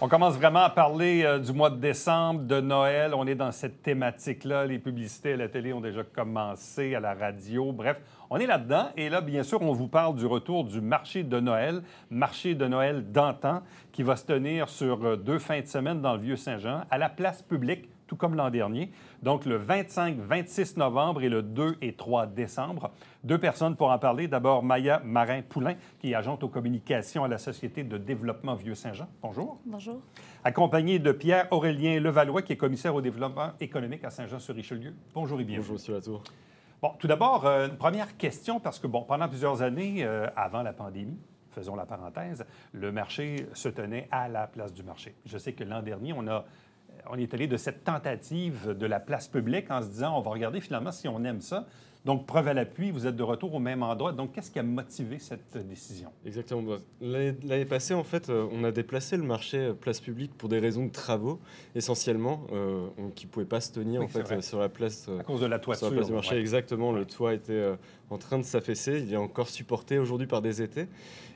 On commence vraiment à parler du mois de décembre, de Noël. On est dans cette thématique-là. Les publicités à la télé ont déjà commencé, à la radio. Bref, on est là-dedans. Et là, bien sûr, on vous parle du retour du marché de Noël d'antan, qui va se tenir sur 2 fins de semaine dans le Vieux-Saint-Jean, à la place publique, tout comme l'an dernier. Donc, le 25-26 novembre et le 2 et 3 décembre. 2 personnes pour en parler. D'abord, Maya Marin-Poulain, qui est agente aux communications à la Société de développement Vieux-Saint-Jean. Bonjour. Bonjour. Accompagné De Pierre-Aurélien Levallois, qui est commissaire au développement économique à Saint-Jean-sur-Richelieu. Bonjour et bienvenue. Bonjour, M. Latour. Bon, tout d'abord, une première question, parce que, pendant plusieurs années, avant la pandémie, faisons la parenthèse, le marché se tenait à la place du marché. Je sais que l'an dernier, on est allé de cette tentative de la place publique en se disant, on va regarder finalement si on aime ça. Donc, preuve à l'appui, vous êtes de retour au même endroit. Donc, qu'est-ce qui a motivé cette décision? Exactement. L'année passée, en fait, on a déplacé le marché place publique pour des raisons de travaux, essentiellement, qui ne pouvaient pas se tenir en fait, sur la place. À cause de la toiture. Sur la place du marché, ouais. Exactement. Le toit était en train de s'affaisser. Il est encore supporté aujourd'hui par des étés.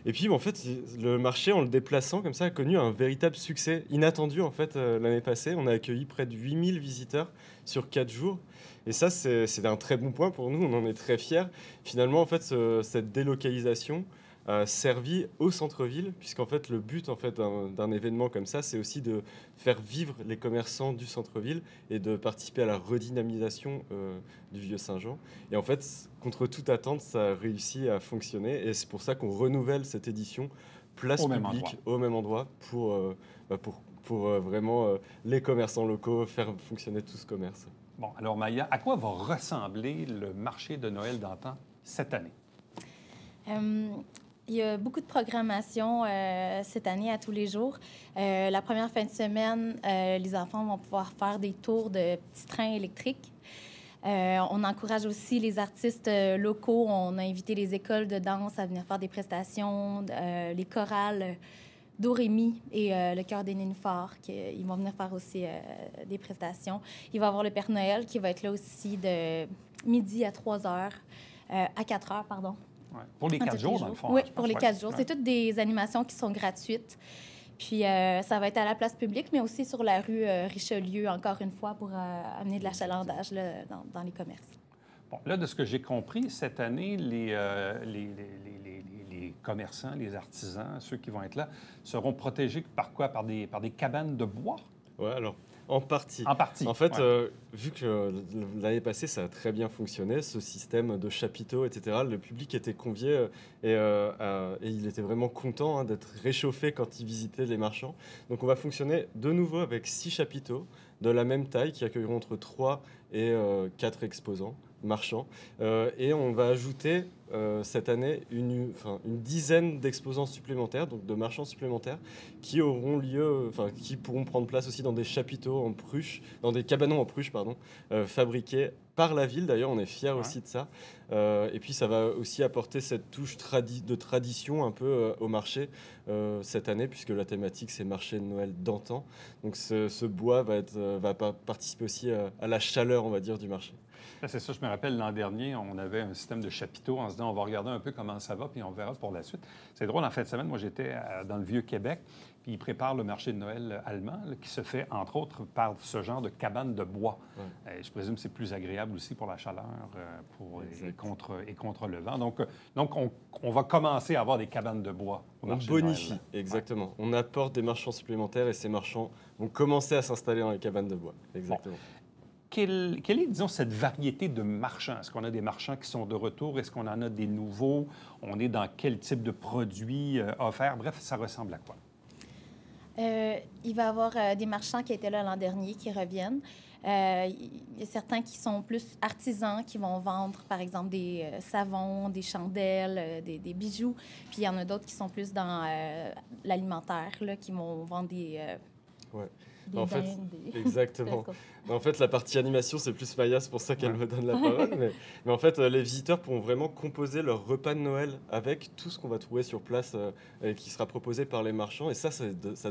Et puis, en fait, le marché, en le déplaçant comme ça, a connu un véritable succès inattendu. En fait, l'année passée, on a accueilli près de 8000 visiteurs sur 4 jours. Et ça, c'est un très bon point pour nous. On en est très fiers. Finalement, en fait, cette délocalisation a servi au centre-ville, puisqu'en fait, le but en fait, d'un événement comme ça, c'est aussi de faire vivre les commerçants du centre-ville et de participer à la redynamisation du Vieux-Saint-Jean. Et en fait, contre toute attente, ça a réussi à fonctionner. Et c'est pour ça qu'on renouvelle cette édition place publique au même endroit pour vraiment les commerçants locaux, faire fonctionner tout ce commerce. Bon, alors Maya, à quoi va ressembler le marché de Noël d'antan cette année? Il y a beaucoup de programmation cette année à tous les jours. La première fin de semaine, les enfants vont pouvoir faire des tours de petits trains électriques. On encourage aussi les artistes locaux. On a invité les écoles de danse à venir faire des prestations, les chorales d'Orémy et le Chœur des Nénuphars, ils vont venir faire aussi des prestations. Il va y avoir le Père Noël qui va être là aussi de midi à 3 heures, à 4 heures, pardon. Ouais. Pour les 4 jours, dans le fond. Oui, pour les 4 jours. C'est toutes des animations qui sont gratuites. Puis ça va être à la place publique, mais aussi sur la rue Richelieu, encore une fois, pour amener de l'achalandage dans les commerces. Bon, là, de ce que j'ai compris, cette année, les commerçants, les artisans, ceux qui vont être là, seront protégés par quoi? Par des cabanes de bois? Oui, alors, en partie. En partie. En fait, vu que l'année passée, ça a très bien fonctionné, ce système de chapiteaux, etc., le public était convié et il était vraiment content d'être réchauffé quand il visitait les marchands. Donc, on va fonctionner de nouveau avec 6 chapiteaux de la même taille qui accueilleront entre 3 et 4 exposants marchands. Et on va ajouter cette année une dizaine d'exposants supplémentaires, donc de marchands supplémentaires, qui pourront prendre place aussi dans des chapiteaux en pruche, dans des cabanons en pruche, fabriqués par la ville. D'ailleurs, on est fiers aussi de ça. Et puis, ça va aussi apporter cette touche de tradition un peu au marché cette année, puisque la thématique, c'est marché de Noël d'antan. Donc, ce bois va participer aussi à la chaleur, on va dire, du marché. C'est ça, je me rappelle, l'an dernier, on avait un système de chapiteaux en se disant, on va regarder un peu comment ça va, puis on verra pour la suite. C'est drôle, en fin de semaine, moi, j'étais dans le Vieux-Québec, puis ils préparent le marché de Noël allemand, là, qui se fait, entre autres, par ce genre de cabane de bois. Ouais. Je présume que c'est plus agréable aussi pour la chaleur et contre le vent. Donc on va commencer à avoir des cabanes de bois au marché de Noël. On bonifie, exactement. Ouais. On apporte des marchands supplémentaires et ces marchands vont commencer à s'installer dans les cabanes de bois. Exactement. Bon. Quelle est, disons, cette variété de marchands? Est-ce qu'on a des marchands qui sont de retour? Est-ce qu'on en a des nouveaux? On est dans quel type de produits offerts? Bref, ça ressemble à quoi? Il va y avoir des marchands qui étaient là l'an dernier qui reviennent. Il y a certains qui sont plus artisans, qui vont vendre, par exemple, des savons, des chandelles, des bijoux. Puis il y en a d'autres qui sont plus dans l'alimentaire, là, qui vont vendre En fait, des exactement. En fait, la partie animation, c'est plus Maya, c'est pour ça qu'elle me donne la parole. Mais en fait, les visiteurs pourront vraiment composer leur repas de Noël avec tout ce qu'on va trouver sur place et qui sera proposé par les marchands. Et ça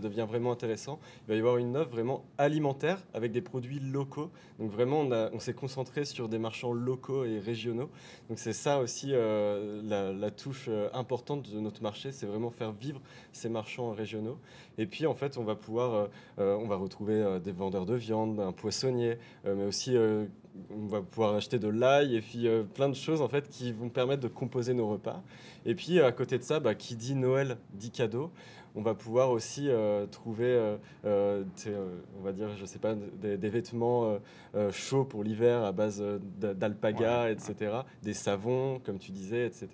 devient vraiment intéressant. Il va y avoir une offre vraiment alimentaire avec des produits locaux. Donc vraiment, on s'est concentré sur des marchands locaux et régionaux. Donc c'est ça aussi la touche importante de notre marché, c'est vraiment faire vivre ces marchands régionaux. Et puis en fait, on va pouvoir, on va retrouver des vendeurs de viande, un poissonnier, mais aussi on va pouvoir acheter de l'ail et puis plein de choses en fait qui vont permettre de composer nos repas. Et puis à côté de ça, qui dit Noël dit cadeau. On va pouvoir aussi trouver, on va dire, je sais pas, des vêtements chauds pour l'hiver à base d'alpaga, etc. Des savons, comme tu disais, etc.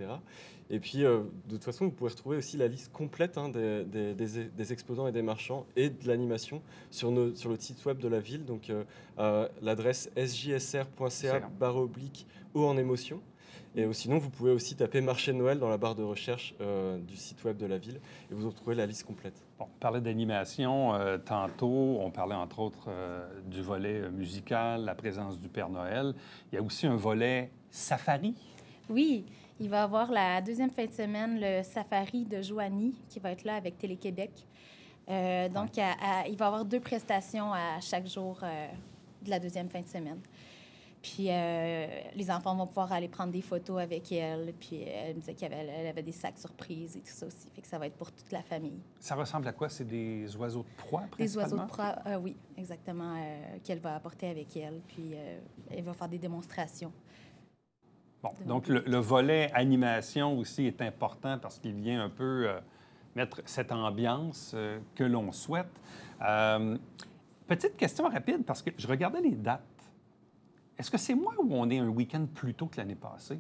Et puis, de toute façon, vous pouvez retrouver aussi la liste complète des exposants et des marchands et de l'animation sur le site web de la ville. Donc, l'adresse sjsr.ca/eau en émotion. Et sinon, vous pouvez aussi taper marché de Noël dans la barre de recherche du site web de la ville et vous retrouvez la liste complète. Bon, on parlait d'animation tantôt. On parlait entre autres du volet musical, la présence du Père Noël. Il y a aussi un volet safari. Oui, il va y avoir la deuxième fin de semaine, le safari de Joanie, qui va être là avec Télé-Québec. Donc, il va y avoir 2 prestations à chaque jour de la deuxième fin de semaine. Puis, les enfants vont pouvoir aller prendre des photos avec elle. Puis, elle me disait qu'elle avait des sacs surprises et tout ça aussi. Fait que ça va être pour toute la famille. Ça ressemble à quoi? C'est des oiseaux de proie, Des oiseaux de principalement? proie, oui, exactement, qu'elle va apporter avec elle. Puis, elle va faire des démonstrations. Bon, donc le volet animation aussi est important parce qu'il vient un peu mettre cette ambiance que l'on souhaite. Petite question rapide, parce que je regardais les dates. Est-ce que c'est moi ou on est un week-end plus tôt que l'année passée?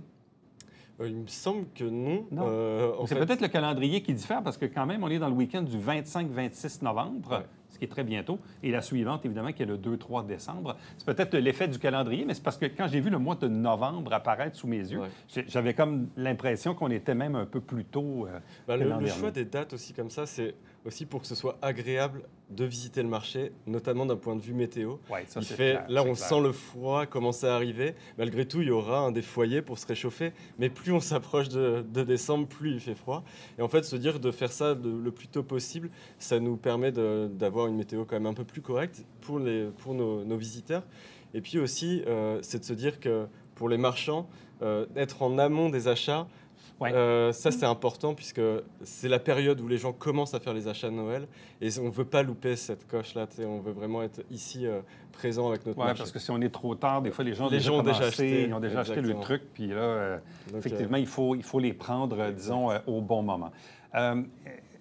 Il me semble que non. Non. C'est peut-être le calendrier qui diffère parce que quand même, on est dans le week-end du 25-26 novembre, ce qui est très bientôt, et la suivante, évidemment, qui est le 2-3 décembre. C'est peut-être l'effet du calendrier, mais c'est parce que quand j'ai vu le mois de novembre apparaître sous mes yeux, j'avais comme l'impression qu'on était même un peu plus tôt que l'an dernier. Le choix des dates aussi comme ça, c'est aussi pour que ce soit agréable de visiter le marché, notamment d'un point de vue météo. Ouais, ça, on sent le froid commencer à arriver. Malgré tout, il y aura des foyers pour se réchauffer, mais plus on s'approche de décembre, plus il fait froid. Et en fait, se dire de faire ça le plus tôt possible, ça nous permet d'avoir une météo quand même un peu plus correcte pour nos visiteurs. Et puis aussi, c'est de se dire que pour les marchands, être en amont des achats, ça, c'est important puisque c'est la période où les gens commencent à faire les achats de Noël et on ne veut pas louper cette coche-là. On veut vraiment être ici présent avec notre marché. Parce que si on est trop tard, des fois, les gens ont déjà acheté le truc. Puis là, effectivement, il faut les prendre, disons, au bon moment.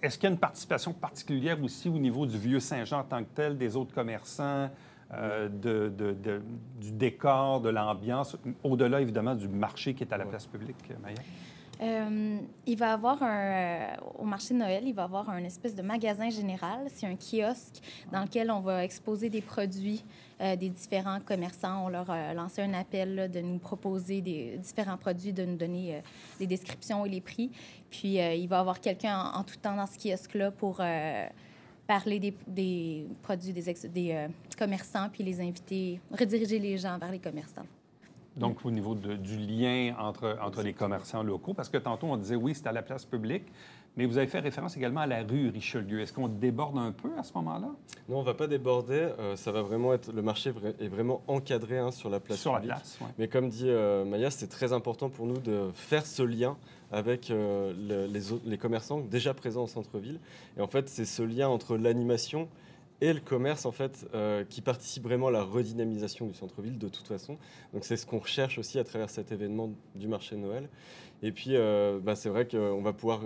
Est-ce qu'il y a une participation particulière aussi au niveau du Vieux-Saint-Jean en tant que tel, des autres commerçants, du décor, de l'ambiance, au-delà, évidemment, du marché qui est à la place publique, Maya? Il va y avoir au marché de Noël, il va y avoir un espèce de magasin général. C'est un kiosque dans lequel on va exposer des produits des différents commerçants. On leur a lancé un appel là, de nous proposer des différents produits, de nous donner des descriptions et les prix. Puis, il va y avoir quelqu'un en tout temps dans ce kiosque-là pour parler des produits des commerçants, puis les inviter, rediriger les gens vers les commerçants. Donc, au niveau du lien entre les commerçants locaux, parce que tantôt, on disait, oui, c'est à la place publique, mais vous avez fait référence également à la rue Richelieu. Est-ce qu'on déborde un peu à ce moment-là? Non, on ne va pas déborder. Ça va vraiment être... Le marché est vraiment encadré sur la place publique. La place, oui. Mais comme dit Maya, c'est très important pour nous de faire ce lien avec les commerçants déjà présents au centre-ville. Et en fait, c'est ce lien entre l'animation et le commerce, en fait, qui participe vraiment à la redynamisation du centre-ville de toute façon. Donc, c'est ce qu'on recherche aussi à travers cet événement du marché de Noël. Et puis, c'est vrai qu'on va pouvoir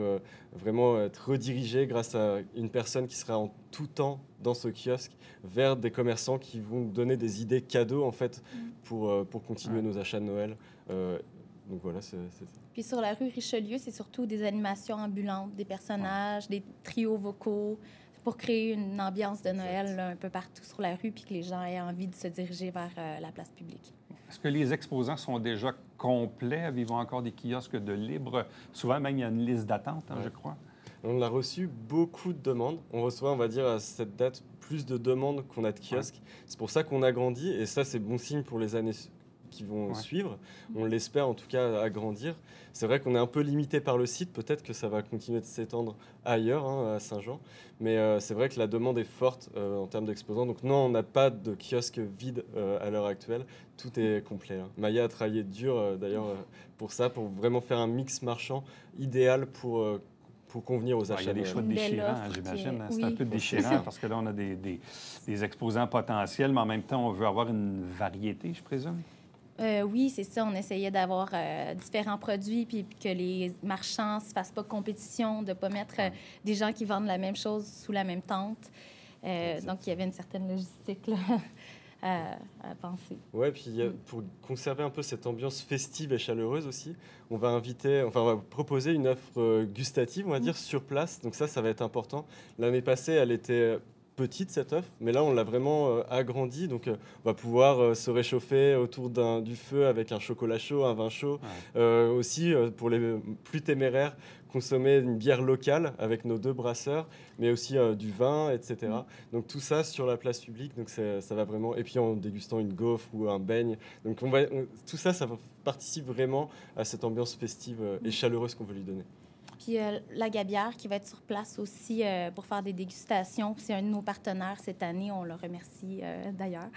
vraiment être redirigé grâce à une personne qui sera en tout temps dans ce kiosque vers des commerçants qui vont donner des idées cadeaux, en fait, pour continuer nos achats de Noël. Donc, voilà, c'est ça. Puis, sur la rue Richelieu, c'est surtout des animations ambulantes, des personnages, des trios vocaux, pour créer une ambiance de Noël là, un peu partout sur la rue, puis que les gens aient envie de se diriger vers la place publique. Est-ce que les exposants sont déjà complets? Avez-vous encore des kiosques de libre? Souvent, même, il y a une liste d'attente, je crois. On a reçu beaucoup de demandes. On reçoit, on va dire, à cette date, plus de demandes qu'on a de kiosques. C'est pour ça qu'on a grandi, et ça, c'est bon signe pour les années qui vont suivre. On l'espère en tout cas agrandir. C'est vrai qu'on est un peu limité par le site, peut-être que ça va continuer de s'étendre ailleurs, hein, à Saint-Jean, mais c'est vrai que la demande est forte en termes d'exposants. Donc non, on n'a pas de kiosque vide à l'heure actuelle, tout est complet, hein. Maya a travaillé dur d'ailleurs pour ça, pour vraiment faire un mix marchand idéal pour convenir aux achats. Il y a des choix déchirants, j'imagine. C'est un peu déchirant parce que là, on a des exposants potentiels, mais en même temps, on veut avoir une variété, je présume. Oui, c'est ça. On essayait d'avoir différents produits puis que les marchands ne se fassent pas compétition, de ne pas mettre des gens qui vendent la même chose sous la même tente. Donc, il y avait une certaine logistique là, à penser. Oui, puis pour conserver un peu cette ambiance festive et chaleureuse aussi, on va proposer une offre gustative, on va dire, sur place. Donc ça va être important. L'année passée, elle était petite cette offre, mais là on l'a vraiment agrandie, donc on va pouvoir se réchauffer autour du feu avec un chocolat chaud, un vin chaud, aussi pour les plus téméraires, consommer une bière locale avec nos 2 brasseurs, mais aussi du vin, etc. Donc tout ça sur la place publique, donc ça va vraiment, et puis en dégustant une gaufre ou un beigne, donc tout ça participe vraiment à cette ambiance festive et chaleureuse qu'on veut lui donner. Puis la Gabière qui va être sur place aussi pour faire des dégustations. C'est un de nos partenaires cette année, on le remercie d'ailleurs.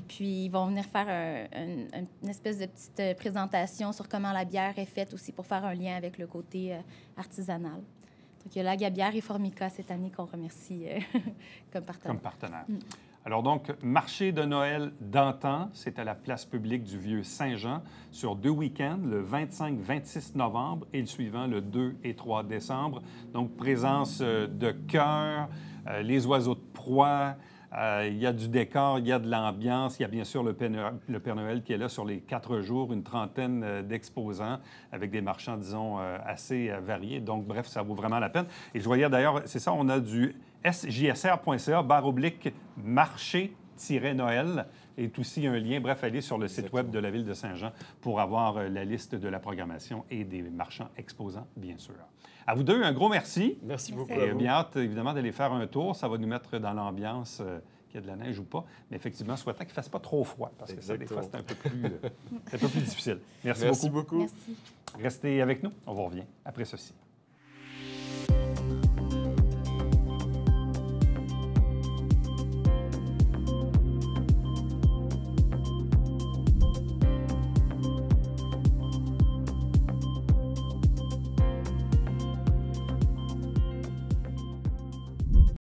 Puis ils vont venir faire une espèce de petite présentation sur comment la bière est faite aussi pour faire un lien avec le côté artisanal. Donc il y a la Gabière et Formica cette année qu'on remercie comme partenaire. Alors donc, marché de Noël d'antan, c'est à la place publique du Vieux-Saint-Jean sur 2 week-ends, le 25-26 novembre et le suivant, le 2 et 3 décembre. Donc, présence de chœurs, les oiseaux de proie, il y a du décor, il y a de l'ambiance, il y a bien sûr le Père Noël qui est là sur les 4 jours, une trentaine d'exposants avec des marchands, disons, assez variés. Donc, bref, ça vaut vraiment la peine. Et je voyais d'ailleurs, c'est ça, on a du sjsr.ca/marché-Noël est aussi un lien. Bref, allez sur le site web de la Ville de Saint-Jean pour avoir la liste de la programmation et des marchands exposants, bien sûr. À vous deux, un gros merci. Merci beaucoup. Et bien hâte, évidemment, d'aller faire un tour. Ça va nous mettre dans l'ambiance, qu'il y a de la neige ou pas. Mais effectivement, souhaitant qu'il ne fasse pas trop froid, parce que ça, des fois, c'est un peu plus difficile. Merci beaucoup. Merci. Restez avec nous. On vous revient après ceci.